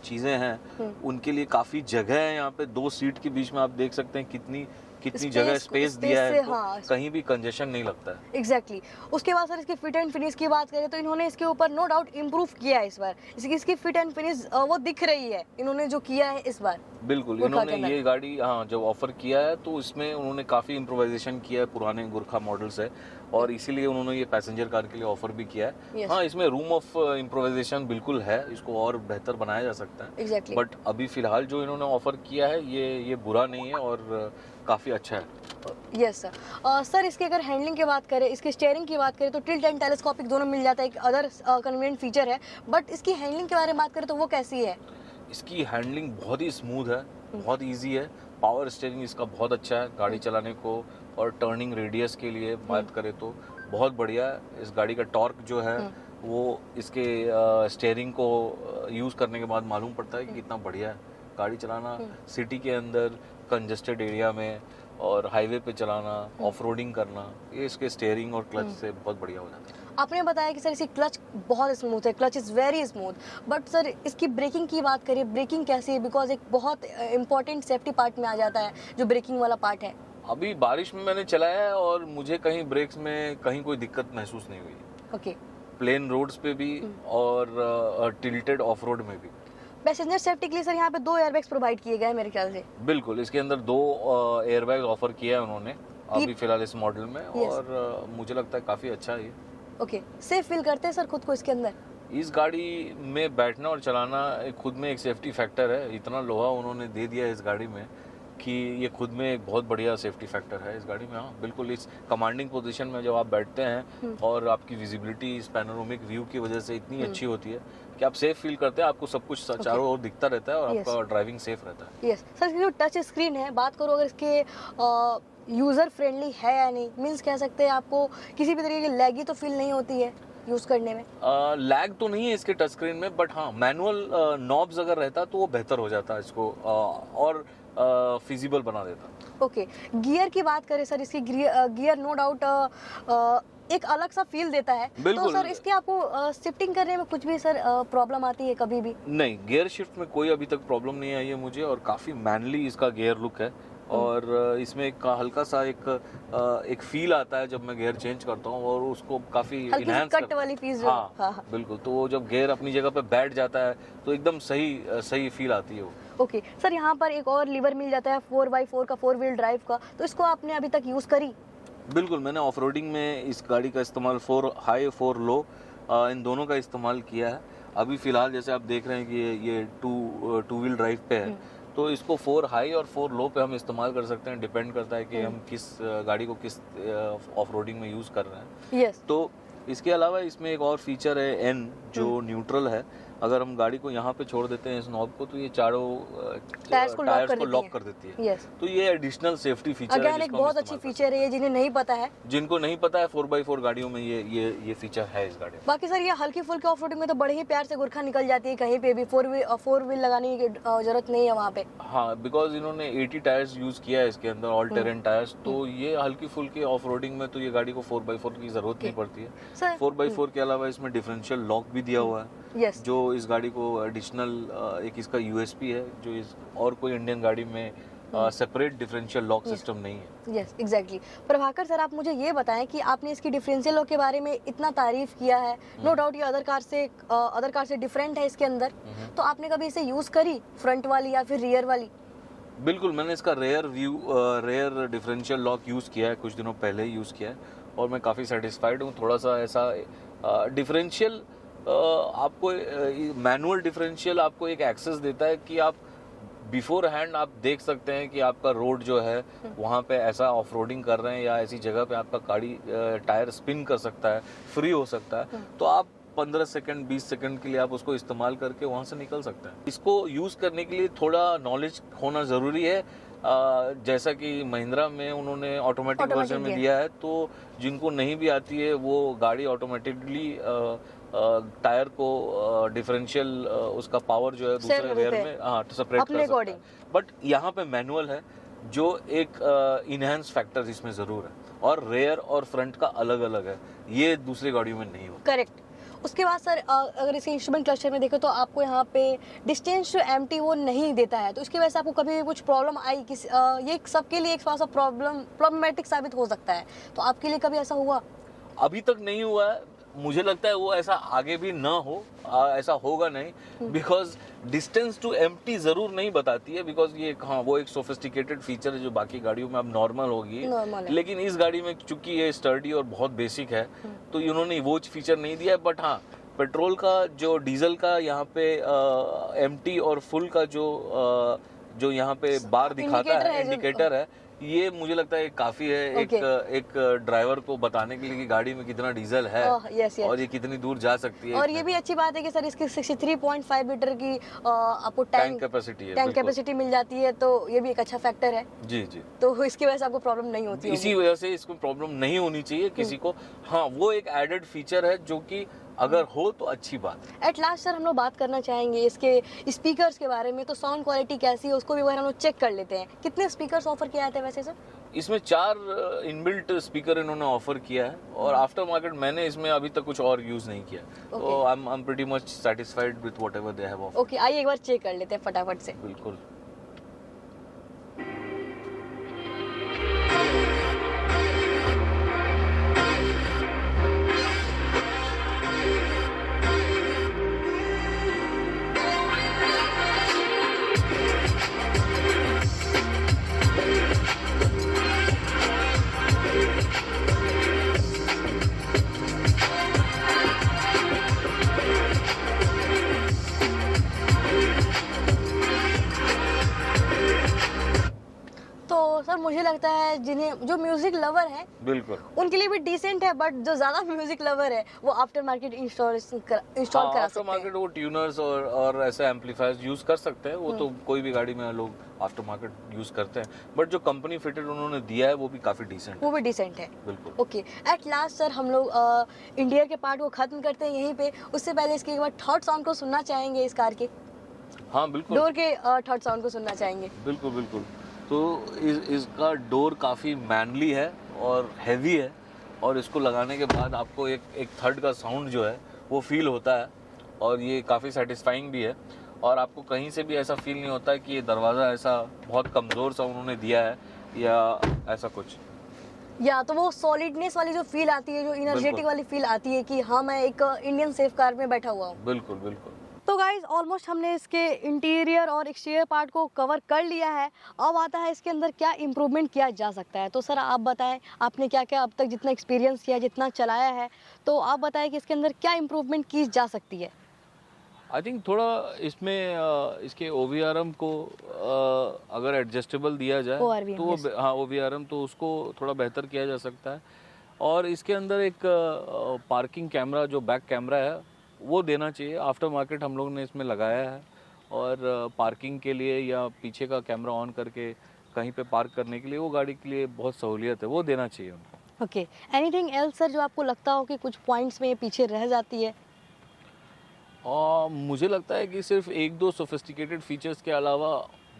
चीजें हैं उनके लिए काफी जगह है। यहाँ पे 2 सीट के बीच में आप देख सकते हैं कितनी जगह स्पेस दिया है इनको। हाँ। कहीं भी कंजेशन नहीं लगता है। एग्जैक्टली उसके बाद सर इसकी फिट एंड फिनिश की बात करें तो इन्होंने इसके ऊपर नो डाउट इम्प्रूव किया है इस बार। इसकी फिट एंड फिनिश वो दिख रही है इन्होंने जो किया है इस बार। बिल्कुल, गुरखा इन्होंने के ये गाड़ी जब ऑफर किया है तो इसमें उन्होंने काफ़ी इम्प्रोवाइजेशन किया है पुराने गुरखा मॉडल से, और इसीलिए उन्होंने ये पैसेंजर कार के लिए ऑफर भी किया है। Yes. हाँ, इसमें रूम ऑफ इम्प्रोवाइजेशन बिल्कुल है, इसको और बेहतर बनाया जा सकता है। एग्जैक्टली बट अभी फिलहाल जो इन्होंने ऑफर किया है ये बुरा नहीं है और काफ़ी अच्छा है। Yes sir. सर इसके अगर हैंडलिंग की बात करें, इसके स्टीयरिंग की बात करें तो टिल्ट एंड टेलीस्कोपिक दोनों मिल जाता है, एक अदर कन्वीनियंट फीचर है। बट इसकी हैंडलिंग के बारे में बात करें तो वो कैसी है? इसकी हैंडलिंग बहुत ही स्मूथ है, बहुत इजी है। पावर स्टीयरिंग इसका बहुत अच्छा है गाड़ी चलाने को, और टर्निंग रेडियस के लिए बात करें तो बहुत बढ़िया है। इस गाड़ी का टॉर्क जो है वो इसके स्टीयरिंग को यूज़ करने के बाद मालूम पड़ता है कि कितना बढ़िया है गाड़ी चलाना। सिटी के अंदर कंजेस्टेड एरिया में और हाईवे पे चलाना, ऑफ रोडिंग करना, ये इसके स्टीयरिंग और क्लच से बहुत बढ़िया हो जाता है। आपने बताया कि सर इसकी क्लच बहुत स्मूथ है, clutch is very smooth. But sir इसकी ब्रेकिंग की बात करें, ब्रेकिंग कैसी है? बिकॉज एक बहुत इंपॉर्टेंट सेफ्टी पार्ट में आ जाता है जो ब्रेकिंग वाला पार्ट है। अभी बारिश में मैंने चलाया है और मुझे कहीं ब्रेक्स में कहीं कोई दिक्कत महसूस नहीं हुई। ओके प्लेन रोड्स पे भी और टिल्टेड ऑफ रोड में भी। पैसेंजर सेफ्टी के लिए सर यहाँ पे 2 एयरबैग्स प्रोवाइड किए गए हैं मेरे ख्याल से। बिल्कुल, इसके अंदर 2 एयरबैग ऑफर किया है उन्होंने अभी फिलहाल इस मॉडल में। Yes. और मुझे लगता है काफ़ी अच्छा है ये। ओके सेफ फील करते हैं सर खुद को इसके अंदर? इस गाड़ी में बैठना और चलाना खुद में एक सेफ्टी फैक्टर है। इतना लोहा उन्होंने दे दिया है इस गाड़ी में कि ये खुद में एक बहुत बढ़िया सेफ्टी फैक्टर है इस गाड़ी में। हाँ बिल्कुल, इस कमांडिंग पोजीशन में जब आप बैठते हैं और आपकी विजिबिलिटी इस पैनोरामिक व्यू की वजह से इतनी अच्छी होती है कि आप सेफ फील करते हैं। आपको सब कुछ चारों ओर दिखता रहता है और Yes. आपका ड्राइविंग सेफ रहता है। यस सर, इसकी जो टच स्क्रीन है, बात करो अगर इसके यूज़र फ्रेंडली है या नहीं, मीन्स कह सकते हैं आपको किसी भी तरीके की लैगी तो फील नहीं होती है यूज़ करने में? लैग तो नहीं है इसके टच स्क्रीन में, बट हाँ मैनुअल नॉब्स अगर रहता तो वो बेहतर हो जाता है, इसको और फिजिबल बना देता। ओके गियर की बात करें सर, इसकी गियर नो डाउट एक अलग सा फील देता है। तो बिल्कुल। सर इसके आपको शिफ्टिंग करने में कुछ भी सर प्रॉब्लम आती है कभी भी? नहीं, गियर शिफ्ट में कोई अभी तक प्रॉब्लम नहीं आई है मुझे, और काफ़ी मैनली इसका गियर लुक है। और इसमें एक हल्का सा एक फील आता है जब मैं गियर चेंज करता हूँ, और उसको काफ़ी हल्की सी इनहैंस कट वाली फीस जो हाँ, हाँ। बिल्कुल। तो वो जब गियर अपनी जगह पे बैठ जाता है तो एकदम सही फील आती है वो। ओके सर, यहाँ पर एक और लीवर मिल जाता है 4x4 का, 4 व्हील ड्राइव का, तो इसको आपने अभी तक यूज़ करी? बिल्कुल, मैंने ऑफ रोडिंग में इस गाड़ी का इस्तेमाल 4 हाई 4 लो इन दोनों का इस्तेमाल किया है। अभी फ़िलहाल जैसे आप देख रहे हैं कि ये टू व्हील ड्राइव पे है, तो इसको 4 हाई और 4 लो पे हम इस्तेमाल कर सकते हैं। डिपेंड करता है कि हम किस गाड़ी को किस ऑफ रोडिंग में यूज़ कर रहे हैं। यस तो इसके अलावा इसमें एक और फीचर है एन, जो न्यूट्रल है। अगर हम गाड़ी को यहाँ पे छोड़ देते हैं इस नॉब को, तो ये चारों टायर्स को लॉक कर देती है। यस तो ये एडिशनल सेफ्टी फीचर है अगेन एक जिसको हम बहुत अच्छी इस्तेमाल फीचर है ये, जिन्हें नहीं पता है। जिनको नहीं पता है 4x4 गाड़ियों में ये फीचर है इस गाड़ी में। बाकी सर ये हल्की फुल्की ऑफ रोडिंग में तो बड़े ही प्यार से गुरखा निकल जाती है, कहीं पे भी फोर व्हील लगाने की जरूरत नहीं है वहाँ पे। हाँ, बिकॉज इन्होंने 80 टायर्स यूज किया है इसके अंदर, ऑल टेरेन टायर्स। तो ये हल्की फुल्की ऑफ रोडिंग में तो ये गाड़ी को 4x4 की जरूरत नहीं पड़ती है। सर 4x4 के अलावा इसमें डिफरेंशियल लॉक भी दिया हुआ है, यस जो इस गाड़ी को एडिशनल एक इसका यूएसपी है, जो इस और कोई इंडियन गाड़ी में सेपरेट डिफरेंशियल लॉक सिस्टम नहीं है। Yes exactly. प्रभाकर सर, आप मुझे ये बताएं कि आपने इसकी डिफरेंशियल लॉक के बारे में इतना तारीफ किया है, नो डाउट ये अदर कार से डिफरेंट है इसके अंदर, तो आपने कभी इसे यूज़ करी, फ्रंट वाली या फिर रियर वाली? बिल्कुल, मैंने इसका रेयर डिफरेंशियल लॉक यूज़ किया है, कुछ दिनों पहले ही यूज़ किया है और मैं काफ़ी सेटिस्फाइड हूँ। थोड़ा सा ऐसा डिफरेंशियल आपको मैनुअल डिफरेंशियल आपको एक एक्सेस देता है कि आप बिफोर हैंड आप देख सकते हैं कि आपका रोड जो है वहाँ पे ऐसा ऑफ रोडिंग कर रहे हैं या ऐसी जगह पे आपका गाड़ी टायर स्पिन कर सकता है, फ्री हो सकता है, तो आप 15 सेकंड 20 सेकंड के लिए आप उसको इस्तेमाल करके वहाँ से निकल सकते हैं। इसको यूज़ करने के लिए थोड़ा नॉलेज होना ज़रूरी है। जैसा कि महिंद्रा में उन्होंने ऑटोमेटिक वर्जन में दिया है, तो जिनको नहीं भी आती है वो गाड़ी ऑटोमेटिकली टायर को डिफरेंशियल उसका पावर जो है दूसरे रेयर में सेपरेट कर सकता है। बट यहाँ पे मैनुअल है जो एक इनहेंस फैक्टर इसमें ज़रूर है और रेयर और फ्रंट का अलग अलग है, ये दूसरी गाड़ियों में नहीं होता। करेक्ट। उसके बाद सर अगर इसे इंस्ट्रूमेंट क्लस्टर में देखें तो आपको यहाँ पे डिस्टेंस टू एम्प्टी वो नहीं देता है, तो इसकी वजह से आपको कभी कुछ प्रॉब्लम आई ये सबके लिए एक थोड़ा सा प्रॉब्लमेटिक साबित हो सकता है, तो आपके लिए कभी ऐसा हुआ? अभी तक नहीं हुआ है, मुझे लगता है वो ऐसा आगे भी ना हो, ऐसा होगा नहीं, बिकॉज डिस्टेंस टू एम्प्टी जरूर नहीं बताती है, बिकॉज ये वो एक सोफिस्टिकेटेड फीचर है जो बाकी गाड़ियों में अब नॉर्मल होगी, लेकिन इस गाड़ी में चूंकि ये स्टर्डी और बहुत बेसिक है तो इन्होंने वो फीचर नहीं दिया है। बट हाँ, पेट्रोल का जो डीजल का यहाँ पे एम्प्टी और फुल का जो यहाँ पे बार दिखाता है, इंडिकेटर है, ये मुझे लगता है काफी है एक ड्राइवर को बताने के लिए कि गाड़ी में कितना डीजल है और ये कितनी दूर जा सकती है। और ये भी अच्छी बात है कि सर इसकी 63.5 लीटर की आपको टैंक कैपेसिटी मिल जाती है, तो ये भी एक अच्छा फैक्टर है। जी जी, तो इसकी वजह से आपको प्रॉब्लम नहीं होती है, इसी वजह से इसको प्रॉब्लम नहीं होनी चाहिए किसी को। हाँ, वो एक एडेड फीचर है जो कि अगर हो तो अच्छी बात है। एट लास्ट सर हम लोग बात करना चाहेंगे इसके स्पीकर्स के बारे में, तो साउंड क्वालिटी कैसी है उसको भी हम लोग चेक कर लेते हैं। कितने स्पीकर्स ऑफर किया जाते हैं वैसे सर? इसमें 4 इनबिल्ट स्पीकर इन्होंने ऑफर किया है और आफ्टर मार्केट मैंने इसमें अभी तक कुछ और यूज नहीं किया, तो I am pretty much satisfied with whatever they have offer. Okay, आइए एक बार चेक कर लेते हैं फटाफट से। बिल्कुल। सर मुझे लगता है जिन्हें जो म्यूजिक लवर है बिल्कुल उनके लिए भी डिसेंट है, बट जो ज्यादा म्यूजिक लवर है वो आफ्टर मार्केट इंस्टॉल करा सकते हैं। आफ्टर मार्केट वो ट्यूनर्स और ऐसे एम्पलीफायर्स यूज कर सकते हैं, वो तो कोई भी गाड़ी में लोग आफ्टर मार्केट यूज करते हैं, बट जो कंपनी फिटेड उन्होंने दिया है वो भी काफी डिसेंट है। बिल्कुल। ओके, एट लास्ट सर हम लोग इंटीरियर के पार्ट को खत्म करते हैं यहीं पे, उससे पहले इसके एक बार थर्ड साउंड को सुनना चाहेंगे इस कार के। हाँ बिल्कुल, डोर के थर्ड साउंड को सुनना चाहेंगे। बिल्कुल बिल्कुल। तो इसका डोर काफ़ी मैनली है और हैवी है, और इसको लगाने के बाद आपको एक थर्ड का साउंड जो है वो फील होता है और ये काफ़ी सेटिस्फाइंग भी है, और आपको कहीं से भी ऐसा फील नहीं होता है कि ये दरवाज़ा ऐसा बहुत कमज़ोर सा उन्होंने दिया है या ऐसा कुछ, या तो वो सॉलिडनेस वाली जो फील आती है, जो एनर्जेटिक वाली फील आती है कि हाँ मैं एक इंडियन सेफ कार में बैठा हुआ हूँ। बिल्कुल बिल्कुल। तो गाइज ऑलमोस्ट हमने इसके इंटीरियर और एक्सटीरियर पार्ट को कवर कर लिया है, अब आता है इसके अंदर क्या इम्प्रूवमेंट किया जा सकता है। तो सर आप बताएं, आपने क्या क्या अब तक जितना एक्सपीरियंस किया, जितना चलाया है, तो आप बताएं कि इसके अंदर क्या इम्प्रूवमेंट की जा सकती है। आई थिंक थोड़ा इसमें इसके OVRM को अगर एडजस्टेबल दिया जाए तो हाँ OVRM, तो उसको थोड़ा बेहतर किया जा सकता है, और इसके अंदर एक पार्किंग कैमरा जो बैक कैमरा है वो देना चाहिए। आफ्टर मार्केट हम लोग ने इसमें लगाया है, और पार्किंग के लिए या पीछे का कैमरा ऑन करके कहीं पे पार्क करने के लिए वो गाड़ी के लिए बहुत सहूलियत है, वो देना चाहिए उनको। ओके, एनीथिंग एल्स सर जो आपको लगता हो कि कुछ पॉइंट्स में पीछे रह जाती है? मुझे लगता है कि सिर्फ 1-2 सोफिस्टिकेटेड फीचर्स के अलावा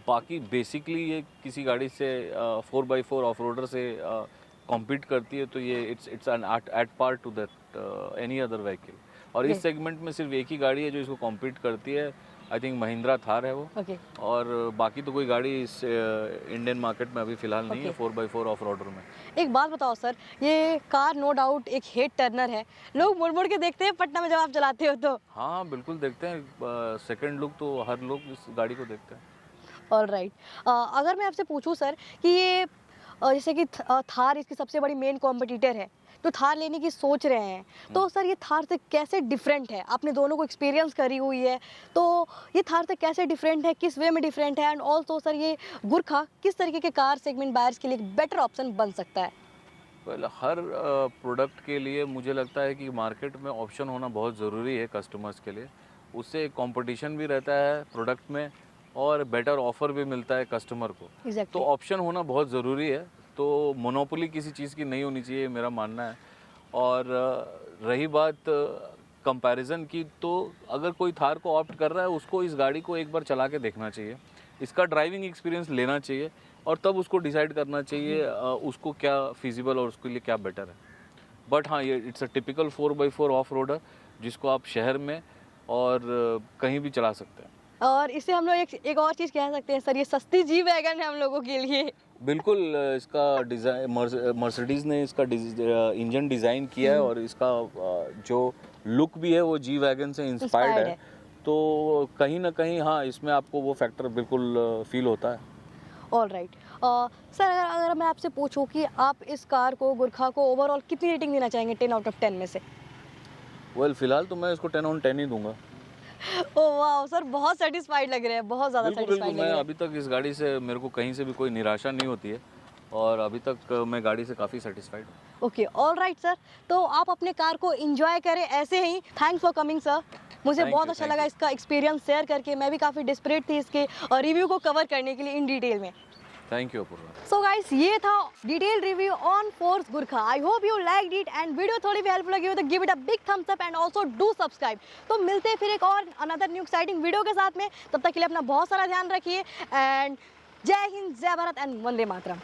बाकी बेसिकली ये किसी गाड़ी से 4x4 ऑफ रोडर से कॉम्पीट करती है, तो ये it's an at par to that any other vehicle, और इस सेगमेंट में सिर्फ एक ही गाड़ी है जो इसको कॉम्पीट करती है, आई थिंक महिंद्रा थार है वो। और बाकी तो कोई गाड़ी इस इंडियन मार्केट में अभी फिलहाल नहीं है 4x4 ऑफ रोडर में। एक बात बताओ सर, ये कार नो डाउट एक हेड टर्नर है, लोग मुड़ मुड़ के देखते हैं पटना में जब आप चलाते हो तो? हाँ बिल्कुल देखते हैं, सेकंड लुक तो हर लोग इस गाड़ी को देखते हैं। All right. अगर मैं आपसे पूछूं सर कि ये जैसे कि थार इसकी सबसे बड़ी मेन कॉम्पिटिटर है, तो थार लेने की सोच रहे हैं, तो सर ये थार से कैसे डिफरेंट है? आपने दोनों को एक्सपीरियंस करी हुई है, तो ये थार से कैसे डिफरेंट है, किस वे में डिफरेंट है, एंड ऑल्सो सर ये गुरखा किस तरीके के कार सेगमेंट बायर्स के लिए एक बेटर ऑप्शन बन सकता है? वेल हर प्रोडक्ट के लिए मुझे लगता है कि मार्केट में ऑप्शन होना बहुत ज़रूरी है कस्टमर्स के लिए। उससे कंपटीशन भी रहता है प्रोडक्ट में और बेटर ऑफर भी मिलता है कस्टमर को। तो एग्जैक्टली। ऑप्शन होना बहुत ज़रूरी है। तो मोनोपोली किसी चीज़ की नहीं होनी चाहिए, मेरा मानना है। और रही बात कंपैरिजन की, तो अगर कोई थार को ऑप्ट कर रहा है उसको इस गाड़ी को एक बार चला के देखना चाहिए, इसका ड्राइविंग एक्सपीरियंस लेना चाहिए और तब उसको डिसाइड करना चाहिए उसको क्या फिजिबल और उसके लिए क्या बेटर है। बट हाँ, ये it's a typical 4x4 off roader जिसको आप शहर में और कहीं भी चला सकते हैं। और इसे हम लोग एक और चीज़ कह सकते हैं सर, ये सस्ती जी वैगन है हम लोगों के लिए। बिल्कुल, इसका डिज़ाइन मर्सिडीज़ ने इसका इंजन डिज़ाइन किया है और इसका जो लुक भी है वो जी वैगन से इंस्पायर्ड Inspired है। तो कहीं ना कहीं हाँ, इसमें आपको वो फैक्टर बिल्कुल फील होता है। All right. सर अगर मैं आपसे पूछूं कि आप इस कार को, गुरखा को ओवरऑल कितनी रेटिंग देना चाहेंगे 10 आउट ऑफ 10 में से? वेल फिलहाल तो मैं इसको 10/10 ही दूंगा। ओह वाह सर, बहुत सेटिस्फाइड लग रहे हैं, बहुत ज़्यादा बिल्कुल सेटिस्फाइड बिल्कुल, लग मैं रहे हैं। अभी तक इस गाड़ी से मेरे को कहीं से भी कोई निराशा नहीं होती है और अभी तक मैं गाड़ी से काफ़ी सेटिस्फाइड हूँ। Okay, all right sir. तो आप अपने कार को एंजॉय करें ऐसे ही। Thanks for coming sir. मुझे Thank बहुत you, अच्छा thank लगा you. इसका एक्सपीरियंस शेयर करके। मैं भी काफ़ी डिस्परेट थी इसके रिव्यू को कवर करने के लिए इन डिटेल में। Thank you Apoorva. So guys, ये था detail review on Force Gurkha. I hope you liked it and video थोड़ी भी हेल्पफुल लगी हो तो give it a big thumbs up and also do subscribe. तो मिलते हैं फिर एक और अनदर न्यू एक्साइटिंग वीडियो के साथ में। तब तक के लिए अपना बहुत सारा ध्यान रखिए एंड जय हिंद, जय भारत एंड वंदे मातरम।